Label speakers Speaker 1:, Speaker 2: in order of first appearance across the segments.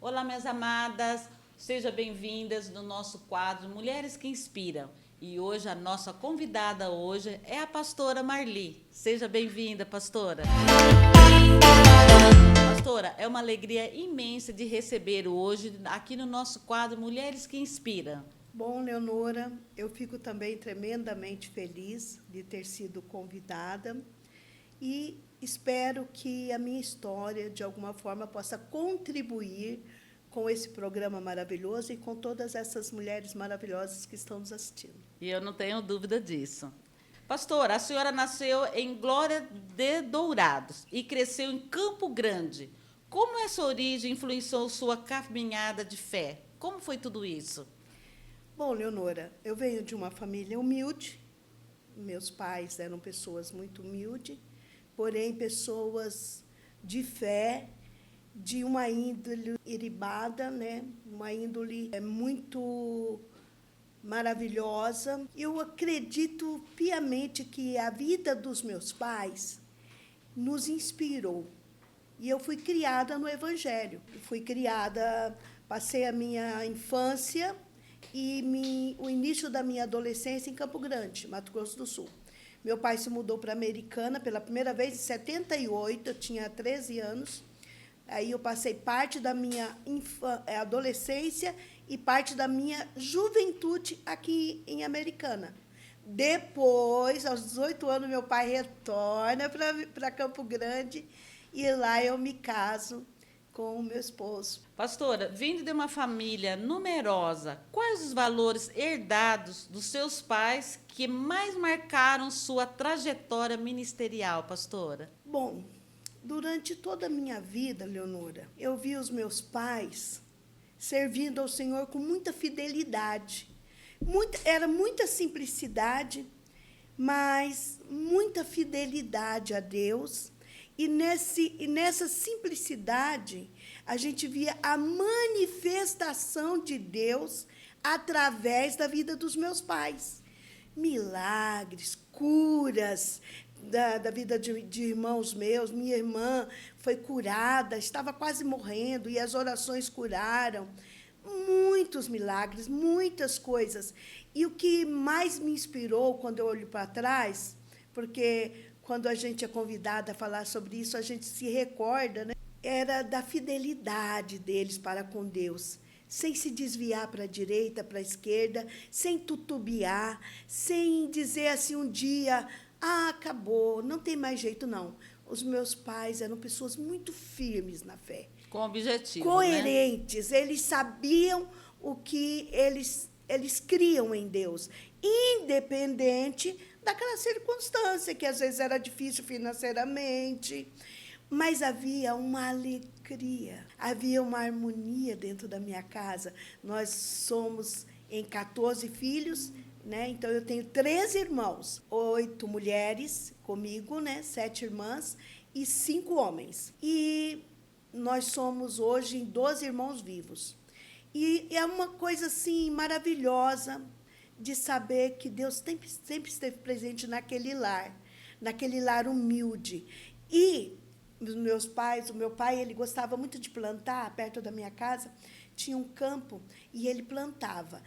Speaker 1: Olá, minhas amadas, sejam bem-vindas no nosso quadro Mulheres que Inspiram. E hoje a nossa convidada hoje é a pastora Marli. Seja bem-vinda, pastora. Pastora, é uma alegria imensa de receber hoje aqui no nosso quadro Mulheres que Inspiram.
Speaker 2: Bom, Leonora, eu fico também tremendamente feliz de ter sido convidada e espero que a minha história, de alguma forma, possa contribuir com esse programa maravilhoso e com todas essas mulheres maravilhosas que estão nos assistindo.
Speaker 1: E eu não tenho dúvida disso. Pastora, a senhora nasceu em Glória de Dourados e cresceu em Campo Grande. Como essa origem influenciou sua caminhada de fé? Como foi tudo isso?
Speaker 2: Bom, Leonora, eu venho de uma família humilde. Meus pais eram pessoas muito humildes, porém pessoas de fé, de uma índole iribada, né? Uma índole muito maravilhosa. Eu acredito piamente que a vida dos meus pais nos inspirou. E eu fui criada no Evangelho. Fui criada, passei a minha infância e o início da minha adolescência em Campo Grande, Mato Grosso do Sul. Meu pai se mudou para Americana pela primeira vez em 78, eu tinha 13 anos. Aí eu passei parte da minha adolescência e parte da minha juventude aqui em Americana. Depois, aos 18 anos, meu pai retorna para Campo Grande e lá eu me caso com o meu esposo.
Speaker 1: Pastora, vindo de uma família numerosa, quais os valores herdados dos seus pais que mais marcaram sua trajetória ministerial, pastora?
Speaker 2: Bom, durante toda a minha vida, Leonora, eu vi os meus pais servindo ao Senhor com muita fidelidade. Era muita simplicidade, mas muita fidelidade a Deus. E nessa simplicidade, a gente via a manifestação de Deus através da vida dos meus pais. Milagres, curas da vida de irmãos meus. Minha irmã foi curada, estava quase morrendo, e as orações curaram. Muitos milagres, muitas coisas. E o que mais me inspirou quando eu olho para trás, porque quando a gente é convidada a falar sobre isso, a gente se recorda, né? Era da fidelidade deles para com Deus, sem se desviar para a direita, para a esquerda, sem tutubiar, sem dizer assim um dia, acabou, não tem mais jeito, não. Os meus pais eram pessoas muito firmes na fé.
Speaker 1: Com objetivo,
Speaker 2: coerentes, né? Eles sabiam o que eles criam em Deus, independente daquela circunstância, que às vezes era difícil financeiramente, mas havia uma alegria, havia uma harmonia dentro da minha casa. Nós somos em 14 filhos, né? Então, eu tenho 13 irmãos, 8 mulheres comigo, né? 7 irmãs e 5 homens. E nós somos hoje em 12 irmãos vivos. E é uma coisa assim maravilhosa de saber que Deus sempre esteve presente naquele lar humilde. E os meus pais, o meu pai, ele gostava muito de plantar. Perto da minha casa tinha um campo e ele plantava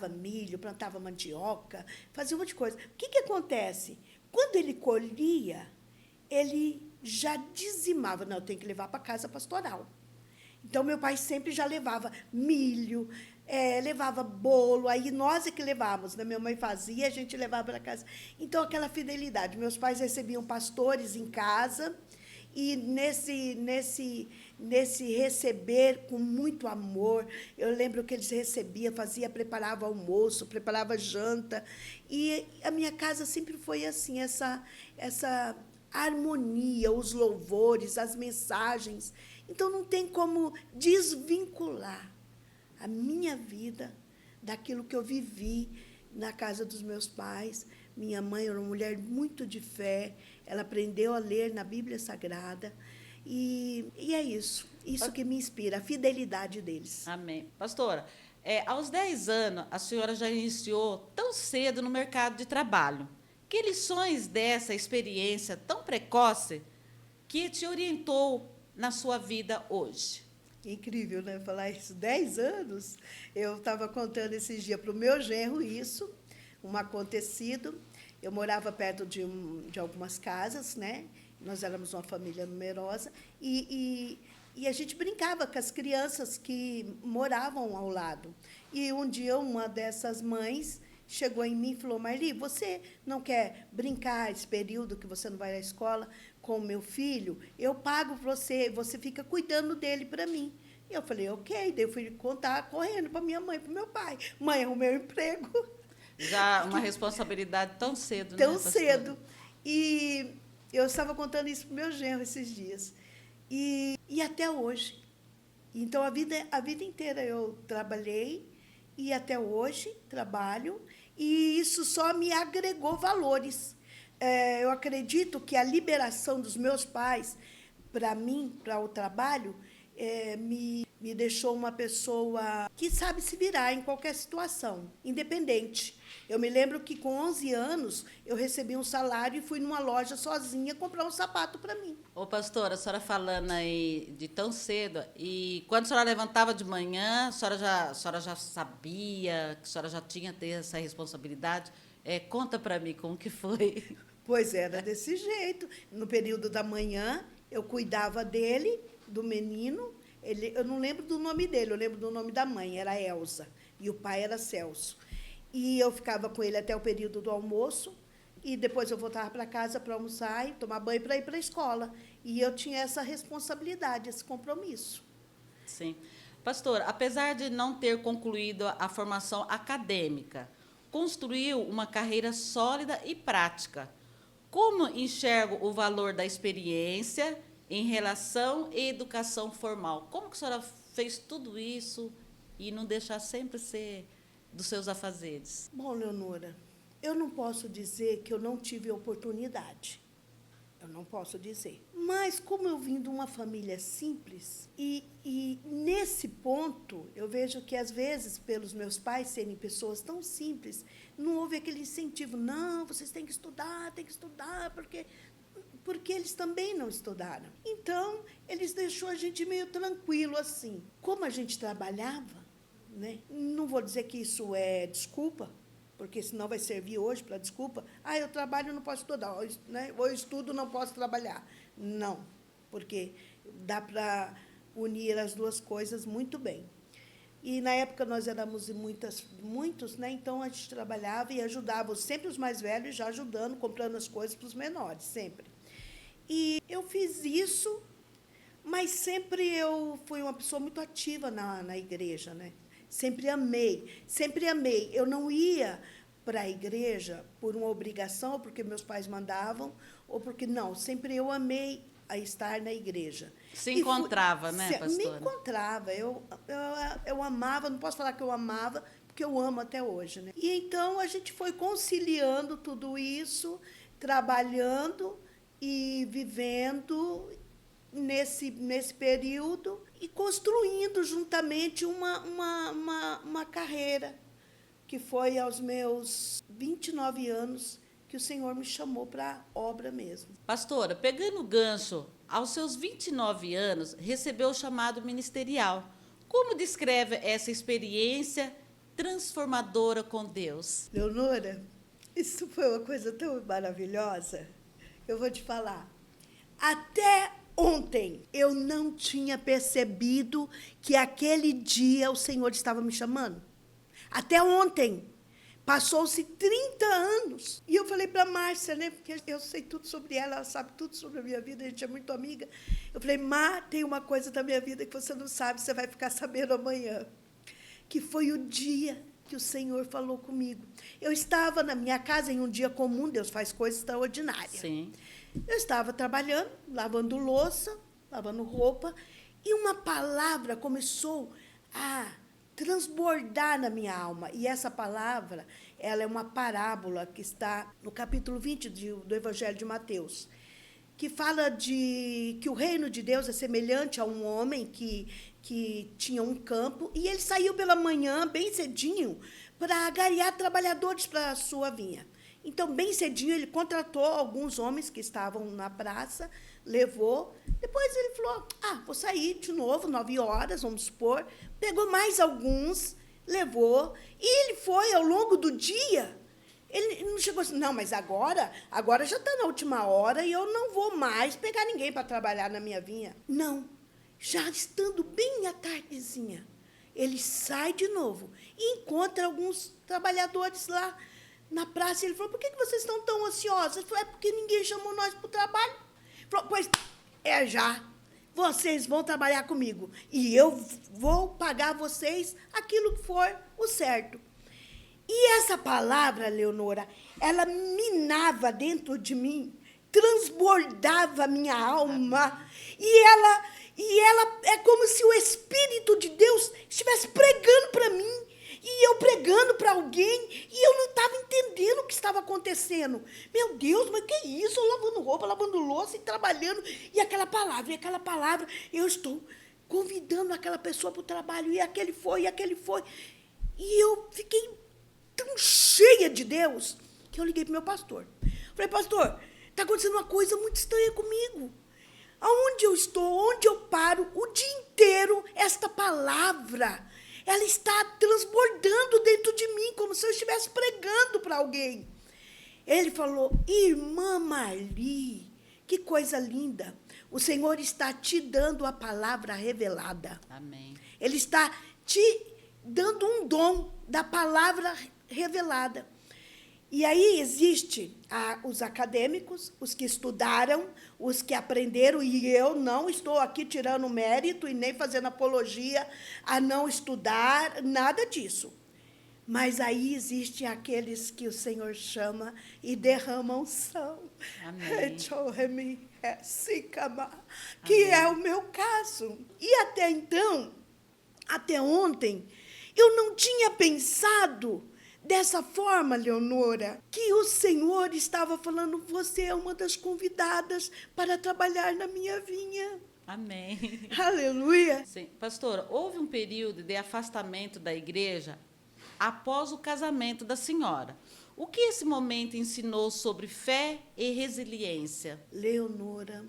Speaker 2: milho, plantava mandioca, fazia um monte de coisa. O que acontece? Quando ele colhia, ele já dizimava. Não, eu tenho que levar para casa pastoral. Então, meu pai sempre já levava milho, levava bolo, aí nós é que levávamos, né? Minha mãe fazia, a gente levava para casa. Então, aquela fidelidade. Meus pais recebiam pastores em casa, e nesse receber com muito amor, eu lembro que eles recebiam, preparava almoço, preparava janta, e a minha casa sempre foi assim, essa harmonia, os louvores, as mensagens. Então, não tem como desvincular a minha vida daquilo que eu vivi na casa dos meus pais. Minha mãe era uma mulher muito de fé, ela aprendeu a ler na Bíblia Sagrada, e é isso que me inspira, a fidelidade deles.
Speaker 1: Amém. Pastora, aos 10 anos, a senhora já iniciou tão cedo no mercado de trabalho. Que lições dessa experiência tão precoce que te orientou na sua vida hoje?
Speaker 2: Incrível, né? Falar isso. 10 anos. Eu estava contando esses dias para o meu genro isso, um acontecido. Eu morava perto de algumas casas, né? Nós éramos uma família numerosa, e a gente brincava com as crianças que moravam ao lado. E um dia uma dessas mães chegou em mim e falou: Marli, você não quer brincar esse período que você não vai à escola com o meu filho? Eu pago você, você fica cuidando dele para mim. E eu falei: ok. Daí eu fui contar correndo para minha mãe e para o meu pai. Mãe, arrumei um emprego.
Speaker 1: Já uma responsabilidade tão cedo, né,
Speaker 2: Tão
Speaker 1: pastora?
Speaker 2: cedo. E eu estava contando isso para o meu genro esses dias. E até hoje. Então, a vida inteira eu trabalhei, e até hoje trabalho, e isso só me agregou valores. Eu acredito que a liberação dos meus pais, para mim, para o trabalho, me deixou uma pessoa que sabe se virar em qualquer situação, independente. Eu me lembro que, com 11 anos, eu recebi um salário e fui numa loja sozinha comprar um sapato para mim.
Speaker 1: Ô, pastora, a senhora falando aí de tão cedo, e quando a senhora levantava de manhã, a senhora já sabia que a senhora já tinha ter essa responsabilidade? Conta para mim como que foi.
Speaker 2: Pois era desse jeito. No período da manhã, eu cuidava dele, do menino. Eu não lembro do nome dele, eu lembro do nome da mãe, era Elza, e o pai era Celso. E eu ficava com ele até o período do almoço, e depois eu voltava para casa para almoçar e tomar banho para ir para a escola. E eu tinha essa responsabilidade, esse compromisso.
Speaker 1: Sim. Pastor, apesar de não ter concluído a formação acadêmica, construiu uma carreira sólida e prática. Como enxerga o valor da experiência em relação à educação formal? Como que a senhora fez tudo isso e não deixar sempre ser dos seus afazeres?
Speaker 2: Bom, Leonora, eu não posso dizer que eu não tive oportunidade. Eu não posso dizer. Mas, como eu vim de uma família simples, e nesse ponto, eu vejo que, às vezes, pelos meus pais serem pessoas tão simples, não houve aquele incentivo. Não, vocês têm que estudar, porque eles também não estudaram. Então, eles deixou a gente meio tranquilo assim. Como a gente trabalhava, né? Não vou dizer que isso é desculpa, porque senão vai servir hoje para desculpa. Eu trabalho, não posso estudar, né? Ou eu estudo, não posso trabalhar. Não, porque dá para unir as duas coisas muito bem. E, na época, nós éramos muitos, né? Então, a gente trabalhava e ajudava sempre os mais velhos, já ajudando, comprando as coisas para os menores, sempre. E eu fiz isso, mas sempre eu fui uma pessoa muito ativa na igreja, né? Sempre amei, sempre amei. Eu não ia para a igreja por uma obrigação, ou porque meus pais mandavam, ou porque não. Sempre eu amei a estar na igreja.
Speaker 1: Se encontrava, né, pastora?
Speaker 2: Me encontrava. Eu amava, não posso falar que eu amava, porque eu amo até hoje, né? E então a gente foi conciliando tudo isso, trabalhando e vivendo nesse período e construindo juntamente uma carreira, que foi aos meus 29 anos que o Senhor me chamou para a obra mesmo.
Speaker 1: Pastora, pegando o gancho, aos seus 29 anos, recebeu o chamado ministerial. Como descreve essa experiência transformadora com Deus?
Speaker 2: Leonora, isso foi uma coisa tão maravilhosa. Eu vou te falar. Até ontem eu não tinha percebido que aquele dia o Senhor estava me chamando. Até ontem. Passou-se 30 anos. E eu falei para a Márcia, né, porque eu sei tudo sobre ela sabe tudo sobre a minha vida, a gente é muito amiga. Eu falei: Má, tem uma coisa da minha vida que você não sabe, você vai ficar sabendo amanhã. Que foi o dia que o Senhor falou comigo. Eu estava na minha casa em um dia comum, Deus faz coisas extraordinárias.
Speaker 1: Sim.
Speaker 2: Eu estava trabalhando, lavando louça, lavando roupa, e uma palavra começou a transbordar na minha alma. E essa palavra, ela é uma parábola que está no capítulo 20 do Evangelho de Mateus, que fala de que o reino de Deus é semelhante a um homem que tinha um campo, e ele saiu pela manhã, bem cedinho, para agariar trabalhadores para a sua vinha. Então, bem cedinho, ele contratou alguns homens que estavam na praça, levou. Depois ele falou, vou sair de novo, 9 horas, vamos supor. Pegou mais alguns, levou. E ele foi, ao longo do dia, ele não chegou assim, não, mas agora já está na última hora e eu não vou mais pegar ninguém para trabalhar na minha vinha. Não, já estando bem à tardezinha, ele sai de novo e encontra alguns trabalhadores lá na praça. Ele falou, por que vocês estão tão ansiosos? Ele falou, é porque ninguém chamou nós para o trabalho. Ele falou, pois já, vocês vão trabalhar comigo e eu vou pagar vocês aquilo que for o certo. E essa palavra, Leonora, ela minava dentro de mim, transbordava a minha alma, e ela é como se o Espírito de Deus estivesse pregando para mim, e eu pregando para alguém, e eu não estava entendendo o que estava acontecendo. Meu Deus, mas que é isso? Eu lavando roupa, lavando louça e trabalhando, e aquela palavra, eu estou convidando aquela pessoa para o trabalho, e aquele foi. E eu fiquei tão cheia de Deus, que eu liguei para o meu pastor. Falei, pastor, está acontecendo uma coisa muito estranha comigo. Aonde eu estou, onde eu paro, o dia inteiro, esta palavra, ela está transbordando dentro de mim, como se eu estivesse pregando para alguém. Ele falou, irmã Marli, que coisa linda. O Senhor está te dando a palavra revelada.
Speaker 1: Amém.
Speaker 2: Ele está te dando um dom da palavra revelada. E aí existe os acadêmicos, os que estudaram, os que aprenderam, e eu não estou aqui tirando mérito e nem fazendo apologia a não estudar, nada disso. Mas aí existem aqueles que o Senhor chama e derrama unção.
Speaker 1: Amém.
Speaker 2: Que é o meu caso. E até então, até ontem, eu não tinha pensado dessa forma, Leonora, que o Senhor estava falando, você é uma das convidadas para trabalhar na minha vinha.
Speaker 1: Amém.
Speaker 2: Aleluia.
Speaker 1: Sim. Pastora, houve um período de afastamento da igreja após o casamento da senhora. O que esse momento ensinou sobre fé e resiliência?
Speaker 2: Leonora,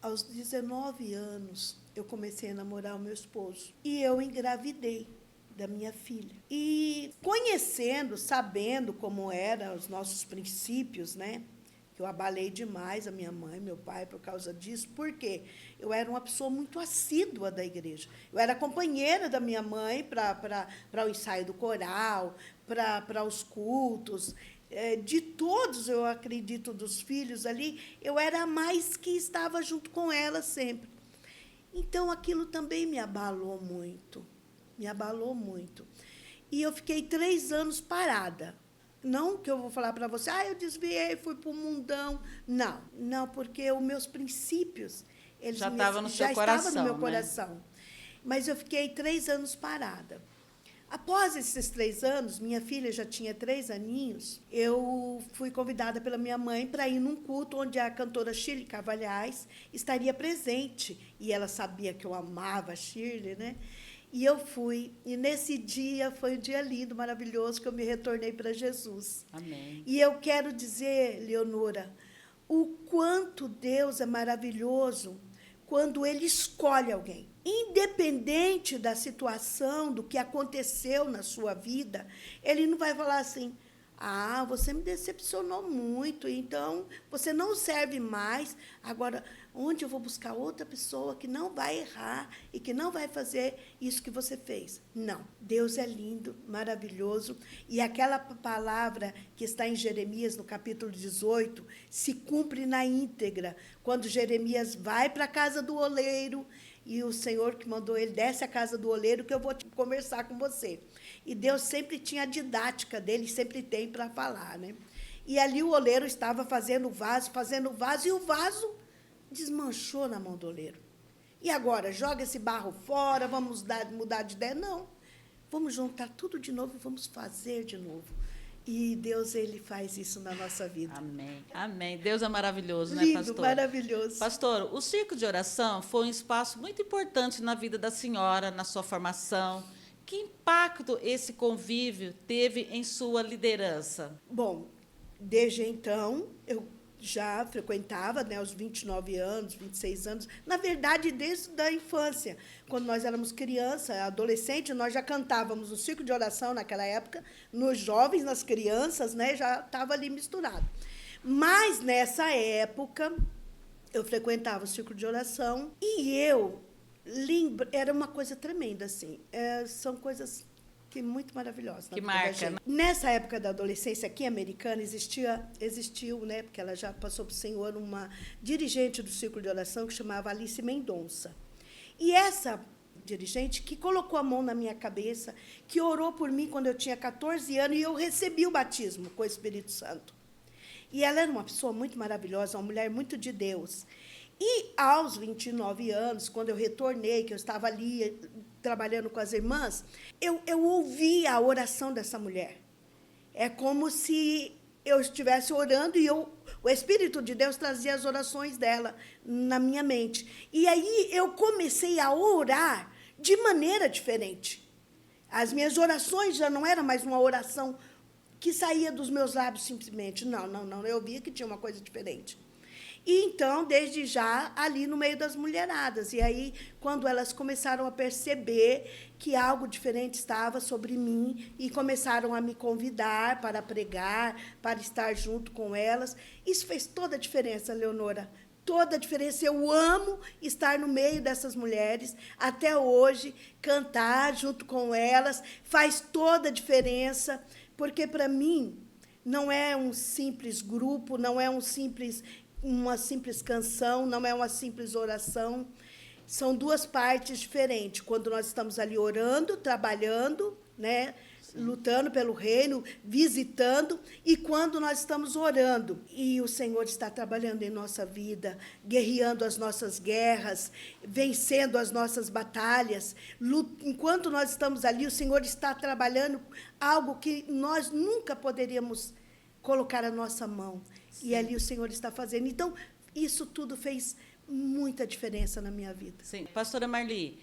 Speaker 2: aos 19 anos, eu comecei a namorar o meu esposo. E eu engravidei da minha filha. E conhecendo, sabendo como eram os nossos princípios, né? Eu abalei demais a minha mãe, meu pai, por causa disso. Por quê? Eu era uma pessoa muito assídua da igreja. Eu era companheira da minha mãe para o ensaio do coral, para os cultos. De todos, eu acredito, dos filhos ali, eu era a mais que estava junto com ela sempre. Então, aquilo também me abalou muito. Me abalou muito. E eu fiquei 3 anos parada. Não que eu vou falar para você, eu desviei, fui para o mundão. Não, porque os meus princípios, eles
Speaker 1: já estavam no seu
Speaker 2: estavam
Speaker 1: coração,
Speaker 2: no meu
Speaker 1: né?
Speaker 2: coração. Mas eu fiquei 3 anos parada. Após esses 3 anos, minha filha já tinha 3 aninhos, eu fui convidada pela minha mãe para ir num culto onde a cantora Shirley Carvalhais estaria presente. E ela sabia que eu amava a Shirley, né? E eu fui, e nesse dia foi um dia lindo, maravilhoso, que eu me retornei para Jesus.
Speaker 1: Amém.
Speaker 2: E eu quero dizer, Leonora, o quanto Deus é maravilhoso quando Ele escolhe alguém. Independente da situação, do que aconteceu na sua vida, Ele não vai falar assim, você me decepcionou muito, então você não serve mais. Agora, onde eu vou buscar outra pessoa que não vai errar e que não vai fazer isso que você fez? Não. Deus é lindo, maravilhoso. E aquela palavra que está em Jeremias, no capítulo 18, se cumpre na íntegra. Quando Jeremias vai para a casa do oleiro, e o Senhor que mandou ele, desce à casa do oleiro, que eu vou conversar com você. E Deus sempre tinha a didática dele, sempre tem para falar, né? E ali o oleiro estava fazendo o vaso, e o vaso desmanchou na mão do oleiro. E agora, joga esse barro fora, vamos mudar de ideia? Não. Vamos juntar tudo de novo e vamos fazer de novo. E Deus, Ele faz isso na nossa vida.
Speaker 1: Amém. Amém. Deus é maravilhoso,
Speaker 2: Lindo,
Speaker 1: né, pastor?
Speaker 2: Maravilhoso.
Speaker 1: Pastor, o Círculo de Oração foi um espaço muito importante na vida da senhora, na sua formação. Que impacto esse convívio teve em sua liderança?
Speaker 2: Bom, Desde então, eu já frequentava, né, aos 29 anos, 26 anos. Na verdade, desde a infância. Quando nós éramos criança, adolescente, nós já cantávamos no círculo de oração naquela época, nos jovens, nas crianças, né, já estava ali misturado. Mas, nessa época, eu frequentava o círculo de oração e eu lembro, era uma coisa tremenda, assim. São coisas que muito maravilhosas.
Speaker 1: Que marca, né?
Speaker 2: Nessa época da adolescência aqui americana, existiu, né, porque ela já passou para o Senhor, uma dirigente do círculo de oração que chamava Alice Mendonça. E essa dirigente que colocou a mão na minha cabeça, que orou por mim quando eu tinha 14 anos, e eu recebi o batismo com o Espírito Santo. E ela era uma pessoa muito maravilhosa, uma mulher muito de Deus. E, aos 29 anos, quando eu retornei, que eu estava ali trabalhando com as irmãs, eu ouvi a oração dessa mulher. É como se eu estivesse orando e o Espírito de Deus trazia as orações dela na minha mente. E aí eu comecei a orar de maneira diferente. As minhas orações já não eram mais uma oração que saía dos meus lábios simplesmente. Não, eu via que tinha uma coisa diferente. E, então, desde já, ali no meio das mulheradas. E aí, quando elas começaram a perceber que algo diferente estava sobre mim e começaram a me convidar para pregar, para estar junto com elas, isso fez toda a diferença, Leonora. Toda a diferença. Eu amo estar no meio dessas mulheres, até hoje, cantar junto com elas, faz toda a diferença, porque, para mim, não é um simples grupo, não é uma simples canção, não é uma simples oração. São duas partes diferentes. Quando nós estamos ali orando, trabalhando, né, lutando pelo reino, visitando, e quando nós estamos orando, e o Senhor está trabalhando em nossa vida, guerreando as nossas guerras, vencendo as nossas batalhas. Enquanto nós estamos ali, o Senhor está trabalhando algo que nós nunca poderíamos colocar a nossa mão. Sim. E ali o Senhor está fazendo. Então, isso tudo fez muita diferença na minha vida.
Speaker 1: Sim. Pastora Marli,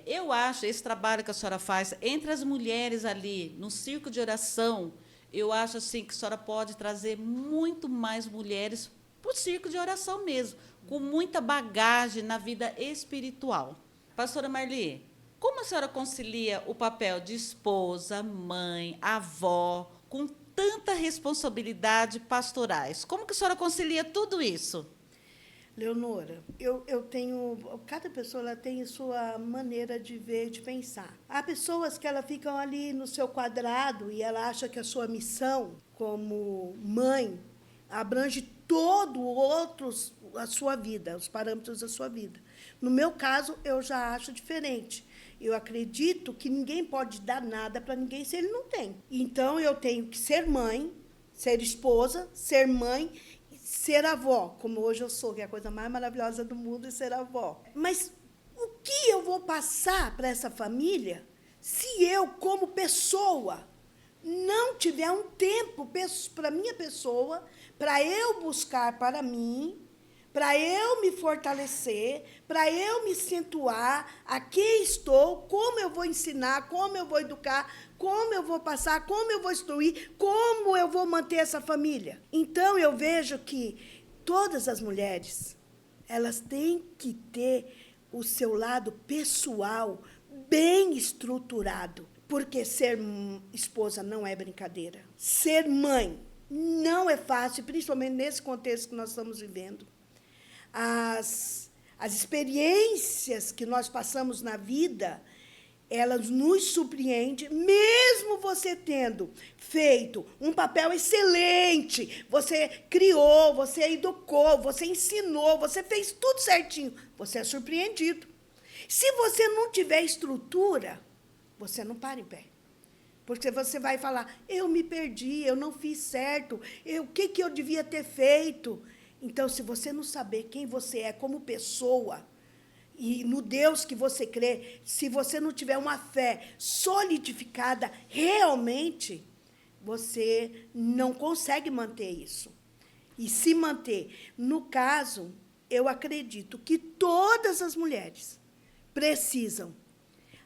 Speaker 1: eu acho esse trabalho que a senhora faz entre as mulheres ali, no círculo de oração, eu acho assim, que a senhora pode trazer muito mais mulheres para o círculo de oração mesmo, com muita bagagem na vida espiritual. Pastora Marli, como a senhora concilia o papel de esposa, mãe, avó, com tanta responsabilidade pastorais? Como que a senhora concilia tudo isso?
Speaker 2: Leonora, eu tenho... Cada pessoa ela tem sua maneira de ver, de pensar. Há pessoas que elas ficam ali no seu quadrado e ela acha que a sua missão como mãe abrange a sua vida, os parâmetros da sua vida. No meu caso, eu já acho diferente. Eu acredito que ninguém pode dar nada para ninguém se ele não tem. Então, eu tenho que ser mãe, ser esposa, ser mãe, ser avó, como hoje eu sou, que é a coisa mais maravilhosa do mundo, é ser avó. Mas o que eu vou passar para essa família se eu, como pessoa, não tiver um tempo para a minha pessoa, para eu buscar para mim, para eu me fortalecer, para eu me acentuar, aqui estou, como eu vou ensinar, como eu vou educar, como eu vou passar, como eu vou instruir, como eu vou manter essa família. Então, eu vejo que todas as mulheres, elas têm que ter o seu lado pessoal bem estruturado, porque ser esposa não é brincadeira. Ser mãe não é fácil, principalmente nesse contexto que nós estamos vivendo. As experiências que nós passamos na vida, elas nos surpreendem, mesmo você tendo feito um papel excelente, você criou, você educou, você ensinou, você fez tudo certinho, você é surpreendido. Se você não tiver estrutura, você não para em pé. Porque você vai falar, eu me perdi, eu não fiz certo, o que eu devia ter feito? Então, se você não saber quem você é como pessoa, e no Deus que você crê, se você não tiver uma fé solidificada realmente, você não consegue manter isso. E se manter. No caso, eu acredito que todas as mulheres precisam,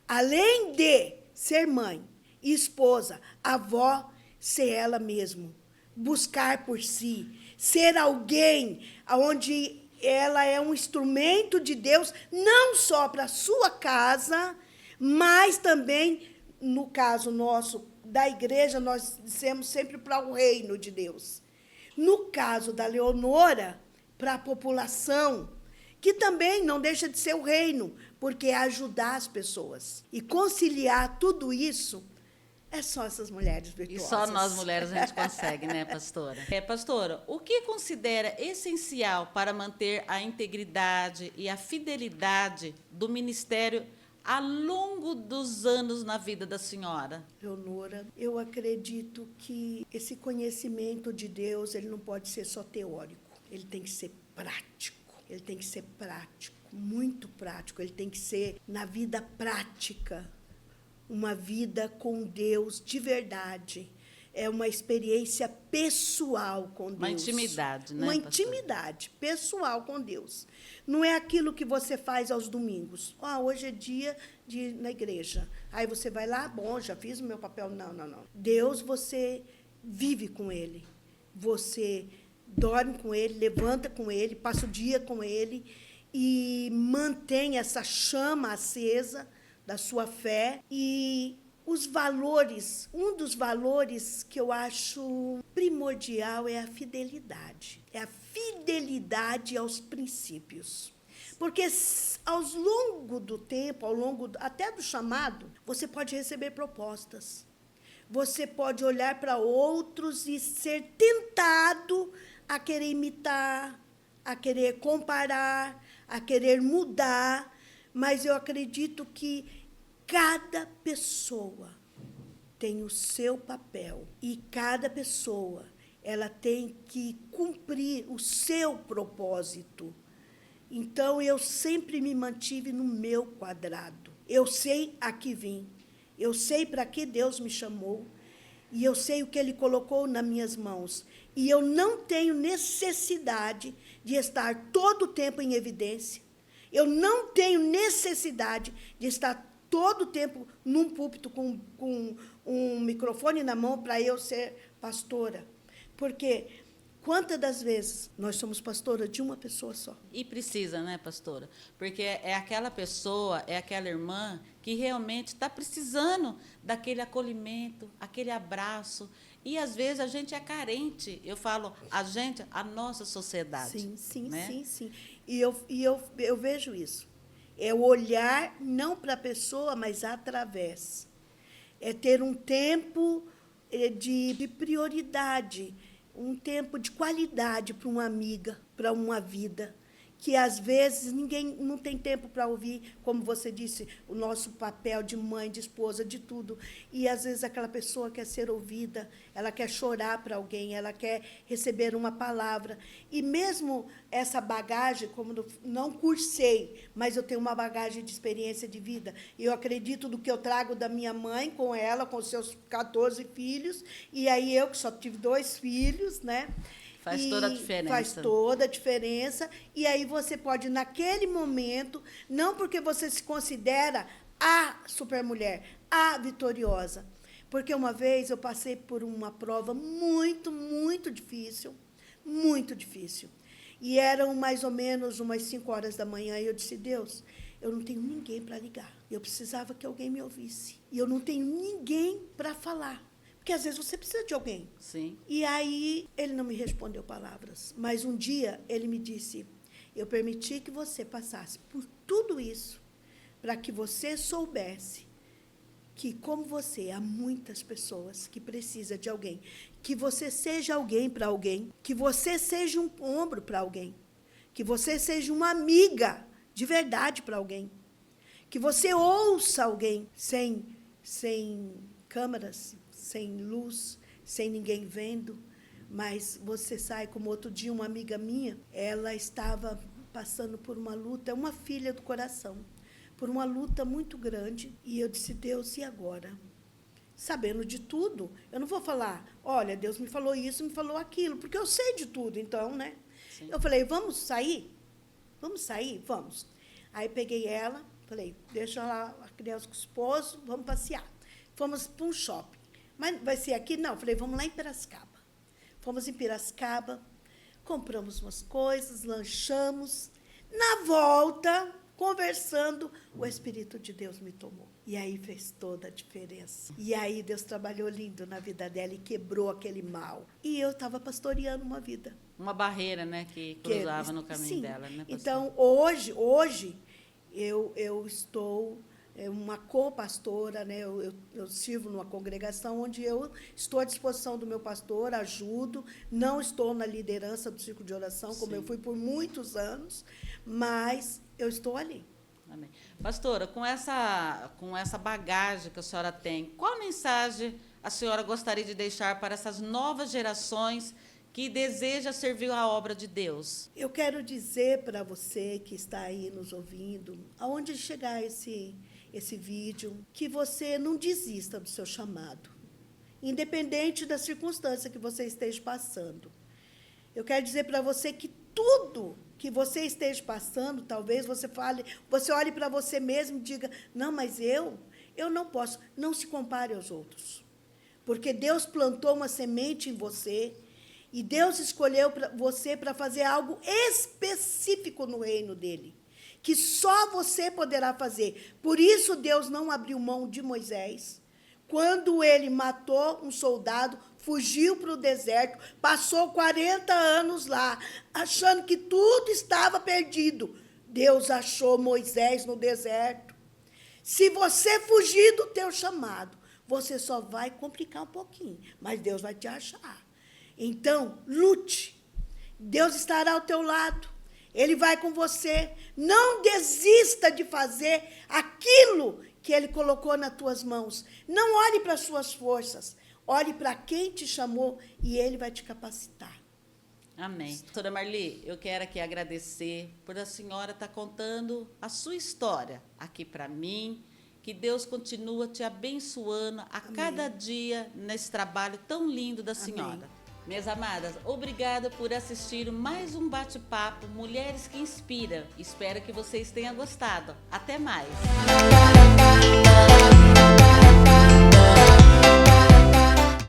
Speaker 2: além de ser mãe, esposa, avó, ser ela mesma. buscar por si, ser alguém onde ela é um instrumento de Deus, não só para a sua casa, mas também, no caso nosso, da igreja, nós dissemos sempre para o reino de Deus. No caso da Leonora, para a população, que também não deixa de ser o reino, porque é ajudar as pessoas. E conciliar tudo isso é só essas mulheres virtuosas.
Speaker 1: E só nós mulheres a gente consegue, né, pastora? Pastora, o que considera essencial para manter a integridade e a fidelidade do ministério ao longo dos anos na vida da senhora?
Speaker 2: Leonora, eu acredito que esse conhecimento de Deus, ele não pode ser só teórico, ele tem que ser prático. Ele tem que ser prático, muito prático. Ele tem que ser, na vida prática, uma vida com Deus de verdade. É uma experiência pessoal com Deus.
Speaker 1: Uma intimidade, né,
Speaker 2: Uma
Speaker 1: pastora?
Speaker 2: intimidade pessoal com Deus. Não é aquilo que você faz aos domingos. Hoje é dia de ir na igreja. Aí você vai lá, bom, já fiz o meu papel. Não, não, não. Deus, você vive com Ele. Você dorme com Ele, levanta com Ele, passa o dia com Ele e mantém essa chama acesa da sua fé. E os valores, um dos valores que eu acho primordial é a fidelidade. É a fidelidade aos princípios. Porque ao longo do tempo, até do chamado, você pode receber propostas. Você pode olhar para outros e ser tentado a querer imitar, a querer comparar, a querer mudar, mas eu acredito que cada pessoa tem o seu papel e cada pessoa ela tem que cumprir o seu propósito. Então, eu sempre me mantive no meu quadrado. Eu sei a que vim, eu sei para que Deus me chamou e eu sei o que Ele colocou nas minhas mãos. E eu não tenho necessidade de estar todo o tempo em evidência. Eu não tenho necessidade de estar todo o tempo num púlpito com um microfone na mão para eu ser pastora. Porque quantas das vezes nós somos pastora de uma pessoa só?
Speaker 1: E precisa, né, pastora? Porque é aquela pessoa, é aquela irmã que realmente está precisando daquele acolhimento, aquele abraço. E, às vezes, a gente é carente. Eu falo, a nossa sociedade.
Speaker 2: Sim, sim,
Speaker 1: né?
Speaker 2: sim, sim. E eu vejo isso. É o olhar não para a pessoa, mas através. É ter um tempo de prioridade, um tempo de qualidade para uma amiga, para uma vida, que, às vezes, ninguém não tem tempo para ouvir, como você disse, o nosso papel de mãe, de esposa, de tudo. E, às vezes, aquela pessoa quer ser ouvida, ela quer chorar para alguém, ela quer receber uma palavra. E, mesmo essa bagagem, como não cursei, mas eu tenho uma bagagem de experiência de vida, e eu acredito do que eu trago da minha mãe com ela, com seus 14 filhos, e aí eu, que só tive 2 filhos, né?
Speaker 1: Faz toda a diferença.
Speaker 2: Faz toda a diferença. E aí você pode, naquele momento, não porque você se considera a supermulher, a vitoriosa. Porque uma vez eu passei por uma prova muito, muito difícil, muito difícil. E eram mais ou menos umas 5 horas da manhã, e eu disse, Deus, eu não tenho ninguém para ligar. Eu precisava que alguém me ouvisse. E eu não tenho ninguém para falar. Porque, às vezes, você precisa de alguém.
Speaker 1: Sim.
Speaker 2: E aí, ele não me respondeu palavras. Mas, um dia, ele me disse, eu permiti que você passasse por tudo isso para que você soubesse que, como você, há muitas pessoas que precisam de alguém. Que você seja alguém para alguém. Que você seja um ombro para alguém. Que você seja uma amiga de verdade para alguém. Que você ouça alguém sem câmeras, sem luz, sem ninguém vendo, mas você sai, como outro dia uma amiga minha, ela estava passando por uma luta, uma filha do coração, por uma luta muito grande, e eu disse, Deus, e agora? Sabendo de tudo, eu não vou falar, olha, Deus me falou isso, me falou aquilo, porque eu sei de tudo, então, né? Sim. Eu falei, vamos sair? Vamos sair? Vamos. Aí peguei ela, falei, deixa lá a criança com o esposo, vamos passear. Fomos para um shopping. Mas vai ser aqui? Não. Falei, vamos lá em Piracicaba. Fomos em Piracicaba, compramos umas coisas, lanchamos. Na volta, conversando, o Espírito de Deus me tomou. E aí fez toda a diferença. E aí Deus trabalhou lindo na vida dela e quebrou aquele mal. E eu estava pastoreando uma vida.
Speaker 1: Uma barreira, né, que cruzava no caminho dela, né, pastor?
Speaker 2: Então, hoje eu estou uma co-pastora, né? Eu sirvo numa congregação onde eu estou à disposição do meu pastor, ajudo, não estou na liderança do círculo de oração, como eu fui por muitos anos, mas eu estou ali.
Speaker 1: Amém. Pastora, com essa bagagem que a senhora tem, qual mensagem a senhora gostaria de deixar para essas novas gerações que desejam servir a obra de Deus?
Speaker 2: Eu quero dizer para você que está aí nos ouvindo, aonde chegar esse vídeo, que você não desista do seu chamado, independente da circunstância que você esteja passando. Eu quero dizer para você que tudo que você esteja passando, talvez você olhe para você mesmo e diga, não, mas eu não posso. Não se compare aos outros, porque Deus plantou uma semente em você e Deus escolheu você para fazer algo específico no reino dele, que só você poderá fazer. Por isso, Deus não abriu mão de Moisés. Quando ele matou um soldado, fugiu para o deserto, passou 40 anos lá, achando que tudo estava perdido. Deus achou Moisés no deserto. Se você fugir do teu chamado, você só vai complicar um pouquinho, mas Deus vai te achar. Então, lute. Deus estará ao teu lado. Ele vai com você. Não desista de fazer aquilo que Ele colocou nas tuas mãos. Não olhe para as suas forças. Olhe para quem te chamou e Ele vai te capacitar.
Speaker 1: Amém. Doutora Marli, eu quero aqui agradecer por a senhora estar contando a sua história aqui para mim. Que Deus continua te abençoando a cada dia nesse trabalho tão lindo da senhora.
Speaker 2: Amém.
Speaker 1: Minhas amadas, obrigada por assistir mais um bate-papo Mulheres que Inspiram. Espero que vocês tenham gostado. Até mais.